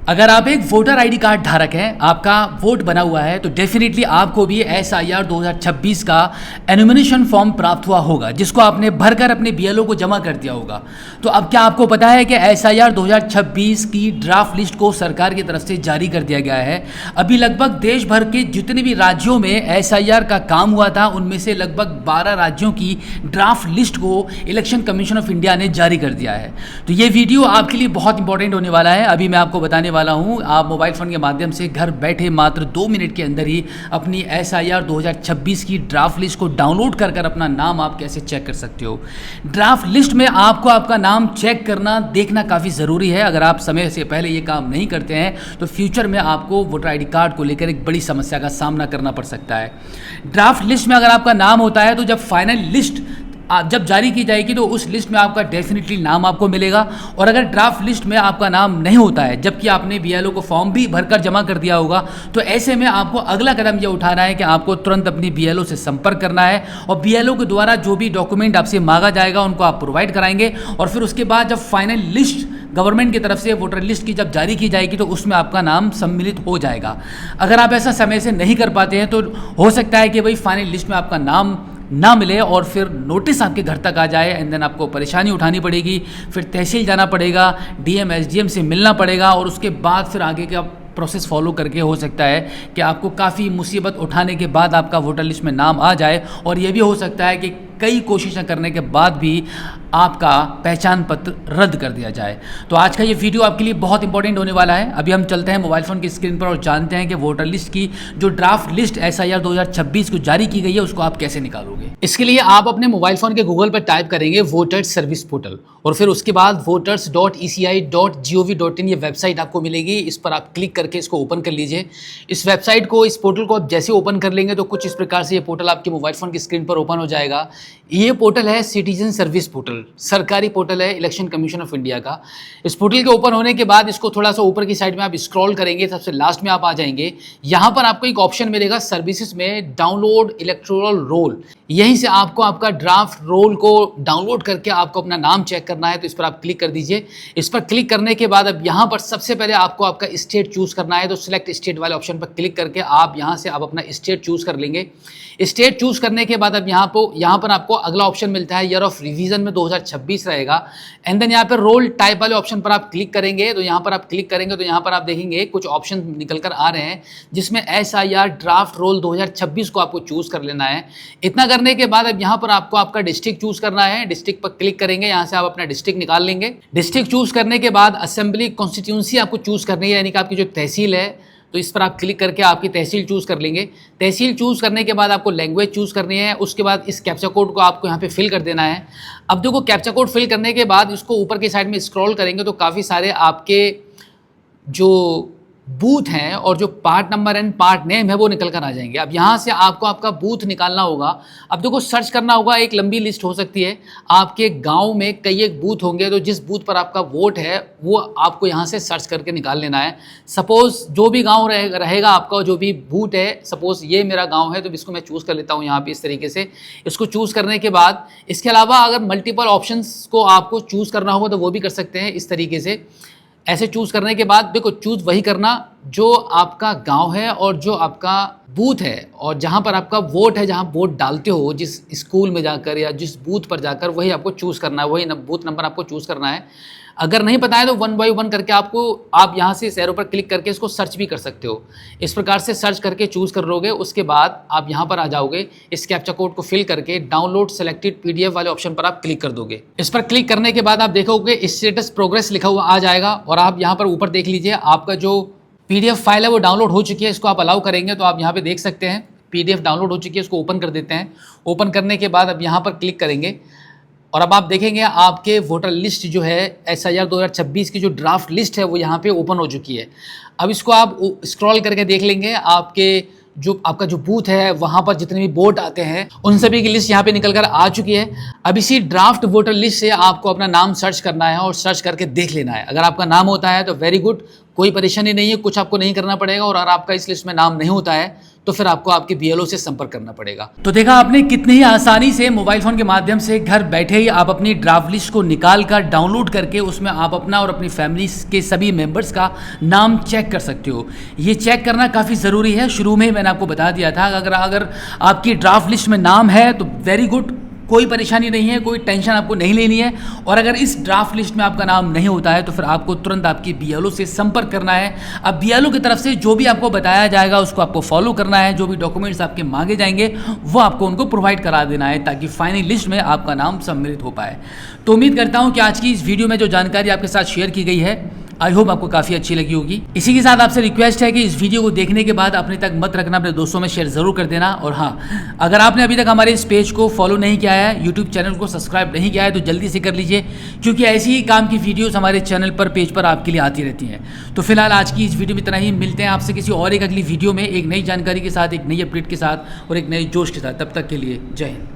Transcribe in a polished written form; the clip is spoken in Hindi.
अगर आप एक वोटर आईडी कार्ड धारक हैं, आपका वोट बना हुआ है, तो डेफिनेटली आपको भी एसआईआर 2026 का एनुमिनेशन फॉर्म प्राप्त हुआ होगा, जिसको आपने भरकर अपने बीएलओ को जमा कर दिया होगा। तो अब क्या आपको पता है कि एसआईआर 2026 की ड्राफ्ट लिस्ट को सरकार की तरफ से जारी कर दिया गया है। अभी लगभग देश भर के जितने भी राज्यों में एसआईआर का काम हुआ था, उनमें से लगभग 12 राज्यों की ड्राफ्ट लिस्ट को इलेक्शन कमीशन ऑफ इंडिया ने जारी कर दिया है। तो ये वीडियो आपके लिए बहुत इंपॉर्टेंट होने वाला है। अभी मैं आपको बताने वाला हूं, आप मोबाइल फोन के माध्यम से घर बैठे मात्र 2 मिनट के अंदर ही अपनी एसआईआर 2026 की ड्राफ्ट लिस्ट को डाउनलोड कर अपना नाम आप कैसे चेक कर सकते हो। ड्राफ्ट लिस्ट में आपको आपका नाम चेक करना, देखना काफ़ी ज़रूरी है। अगर आप समय से पहले ये काम नहीं करते हैं तो फ्यूचर में आपको वोटर आईडी कार्ड को लेकर एक बड़ी समस्या का सामना करना पड़ सकता है। ड्राफ्ट लिस्ट में अगर आपका नाम होता है तो जब फाइनल लिस्ट जब जारी की जाएगी तो उस लिस्ट में आपका डेफिनेटली नाम आपको मिलेगा। और अगर ड्राफ्ट लिस्ट में आपका नाम नहीं होता है, जबकि आपने बीएलओ को फॉर्म भी भरकर जमा कर दिया होगा, तो ऐसे में आपको अगला कदम ये उठाना है कि आपको तुरंत अपनी बीएलओ से संपर्क करना है और बीएलओ के द्वारा जो भी डॉक्यूमेंट आपसे मांगा जाएगा उनको आप प्रोवाइड कराएंगे। और फिर उसके बाद जब फाइनल लिस्ट गवर्नमेंट की तरफ से वोटर लिस्ट की जब जारी की जाएगी तो उसमें आपका नाम सम्मिलित हो जाएगा। अगर आप ऐसा समय से नहीं कर पाते हैं तो हो सकता है कि भाई फाइनल लिस्ट में आपका नाम ना मिले और फिर नोटिस आपके घर तक आ जाए, एंड देन आपको परेशानी उठानी पड़ेगी, फिर तहसील जाना पड़ेगा, डीएम एसडीएम से मिलना पड़ेगा और उसके बाद फिर आगे का प्रोसेस फॉलो करके हो सकता है कि आपको काफ़ी मुसीबत उठाने के बाद आपका वोटर लिस्ट में नाम आ जाए। और ये भी हो सकता है कि कई कोशिशें करने के बाद भी आपका पहचान पत्र रद्द कर दिया जाए। तो आज का ये वीडियो आपके लिए बहुत इंपॉर्टेंट होने वाला है। अभी हम चलते हैं मोबाइल फ़ोन की स्क्रीन पर और जानते हैं कि वोटर लिस्ट की जो ड्राफ्ट लिस्ट एसआईआर 2026 को जारी की गई है उसको आप कैसे निकालोगे। इसके लिए आप अपने मोबाइल फ़ोन के गूगल पर टाइप करेंगे वोटर्स सर्विस पोर्टल और फिर उसके बाद voters.eci.gov.in ये वेबसाइट आपको मिलेगी। इस पर आप क्लिक करके इसको ओपन कर लीजिए। इस वेबसाइट को, इस पोर्टल को आप जैसे ओपन कर लेंगे तो कुछ इस प्रकार से ये पोर्टल आपके मोबाइल फ़ोन की स्क्रीन पर ओपन हो जाएगा। ये पोर्टल है सिटीजन सर्विस पोर्टल, सरकारी पोर्टल है इलेक्शन कमीशन ऑफ इंडिया का। इस पोर्टल के ओपन होने के बाद इसको थोड़ा सा ऊपर की साइड में आप स्क्रॉल करेंगे, सबसे लास्ट में आप आ जाएंगे। यहाँ पर आपको एक ऑप्शन मिलेगा सर्विसेज में डाउनलोड इलेक्टोरल रोल। यहीं से आपको आपका ड्राफ्ट रोल को डाउनलोड करके आपको अपना नाम चेक करना है, तो इस पर आप क्लिक कर दीजिए। इस पर क्लिक करने के बाद अब यहाँ पर सबसे पहले आपको आपका स्टेट चूज करना है, तो सिलेक्ट स्टेट वाले ऑप्शन पर क्लिक करके आप यहाँ से आप अपना स्टेट चूज कर लेंगे। स्टेट चूज करने के बाद अब यहाँ पर आपको अगला ऑप्शन मिलता है ईयर ऑफ रिवीजन में 2026 रहेगा। एंड देन यहाँ पर रोल टाइप वाले ऑप्शन पर आप क्लिक करेंगे, तो यहाँ पर आप क्लिक करेंगे तो यहाँ पर आप देखेंगे कुछ ऑप्शन निकल कर आ रहे हैं जिसमें एसआईआर ड्राफ्ट रोल 2026 को आपको चूज कर लेना है। इतना करने के बाद अब यहाँ पर आपको आपका डिस्ट्रिक्ट चूज करना है। डिस्ट्रिक्ट पर क्लिक करेंगे, यहाँ से आप अपना डिस्ट्रिक्ट निकाल लेंगे। डिस्ट्रिक्ट चूज करने के बाद असेंबली कॉन्स्टिट्यूंसी आपको चूज करनी है, यानी कि आपकी जो तहसील है, तो इस पर आप क्लिक करके आपकी तहसील चूज कर लेंगे। तहसील चूज करने के बाद आपको लैंग्वेज चूज करनी है। उसके बाद इस कैप्चा कोड को आपको यहाँ पे फिल कर देना है। अब देखो, कैप्चा कोड फिल करने के बाद इसको ऊपर की साइड में स्क्रॉल करेंगे तो काफ़ी सारे आपके जो बूथ हैं और जो part number and part name है वो निकल कर आ जाएंगे। अब यहाँ से आपको आपका बूथ निकालना होगा। अब देखो, सर्च करना होगा, एक लंबी लिस्ट हो सकती है। आपके गांव में कई एक बूथ होंगे, तो जिस बूथ पर आपका वोट है वो आपको यहाँ से सर्च करके निकाल लेना है। सपोज़ जो भी गांव रहेगा आपका, जो भी बूथ है, सपोज़ ये मेरा गाँव है तो इसको मैं चूज़ कर लेता हूँ यहाँ पर इस तरीके से। इसको चूज़ करने के बाद इसके अलावा अगर मल्टीपल ऑप्शन को आपको चूज़ करना होगा तो वो भी कर सकते हैं इस तरीके से। ऐसे चूज़ करने के बाद देखो, चूज़ वही करना जो आपका गांव है और जो आपका बूथ है और जहां पर आपका वोट है, जहां वोट डालते हो जिस स्कूल में जाकर या जिस बूथ पर जाकर, वही आपको चूज़ करना है, वही बूथ नंबर आपको चूज़ करना है। अगर नहीं पता है तो 1 बाय 1 करके आप यहाँ से इस एरो पर क्लिक करके इसको सर्च भी कर सकते हो। इस प्रकार से सर्च करके चूज़ कर लोगे। उसके बाद आप यहाँ पर आ जाओगे, इस कैप्चा कोड को फिल करके डाउनलोड सेलेक्टेड पीडीएफ वाले ऑप्शन पर आप क्लिक कर दोगे। इस पर क्लिक करने के बाद आप देखोगे स्टेटस प्रोग्रेस लिखा हुआ आ जाएगा और आप यहाँ पर ऊपर देख लीजिए, आपका जो पीडीएफ फाइल है वो डाउनलोड हो चुकी है। इसको आप अलाउ करेंगे तो आप यहाँ पे देख सकते हैं पीडीएफ डाउनलोड हो चुकी है। इसको ओपन कर देते हैं। ओपन करने के बाद अब यहाँ पर क्लिक करेंगे और अब आप देखेंगे आपके वोटर लिस्ट जो है एसआईआर 2026 की जो ड्राफ्ट लिस्ट है वो यहाँ पे ओपन हो चुकी है। अब इसको आप स्क्रॉल करके देख लेंगे, आपका जो बूथ है वहाँ पर जितने भी वोट आते हैं उन सभी की लिस्ट यहाँ पे निकल कर आ चुकी है। अब इसी ड्राफ्ट वोटर लिस्ट से आपको अपना नाम सर्च करना है और सर्च करके देख लेना है। अगर आपका नाम होता है तो वेरी गुड, कोई परेशानी नहीं है, कुछ आपको नहीं करना पड़ेगा। और अगर आपका इस लिस्ट में नाम नहीं होता है तो फिर आपको आपके BLO से संपर्क करना पड़ेगा। तो देखा आपने कितनी ही आसानी से मोबाइल फ़ोन के माध्यम से घर बैठे ही आप अपनी ड्राफ्ट लिस्ट को निकाल कर डाउनलोड करके उसमें आप अपना और अपनी फैमिली के सभी मेंबर्स का नाम चेक कर सकते हो। ये चेक करना काफ़ी ज़रूरी है। शुरू में मैंने आपको बता दिया था अगर आपकी ड्राफ्ट लिस्ट में नाम है तो वेरी गुड, कोई परेशानी नहीं है, कोई टेंशन आपको नहीं लेनी है। और अगर इस ड्राफ्ट लिस्ट में आपका नाम नहीं होता है तो फिर आपको तुरंत आपकी BLO से संपर्क करना है। अब BLO की तरफ से जो भी आपको बताया जाएगा उसको आपको फॉलो करना है। जो भी डॉक्यूमेंट्स आपके मांगे जाएंगे वो आपको उनको प्रोवाइड करा देना है ताकि फाइनल लिस्ट में आपका नाम सम्मिलित हो पाए। तो उम्मीद करता हूँ कि आज की इस वीडियो में जो जानकारी आपके साथ शेयर की गई है आई होप आपको काफ़ी अच्छी लगी होगी। इसी के साथ आपसे रिक्वेस्ट है कि इस वीडियो को देखने के बाद अपने तक मत रखना, अपने दोस्तों में शेयर ज़रूर कर देना। और हाँ, अगर आपने अभी तक हमारे इस पेज को फॉलो नहीं किया है, यूट्यूब चैनल को सब्सक्राइब नहीं किया है तो जल्दी से कर लीजिए, क्योंकि ऐसी ही काम की वीडियोज़ हमारे चैनल पर पेज पर आपके लिए आती रहती हैं। तो फिलहाल आज की इस वीडियो में इतना ही। मिलते हैं आपसे किसी और एक अगली वीडियो में एक नई जानकारी के साथ, एक नई अपडेट के साथ और एक नई जोश के साथ। तब तक के लिए जय हिंद।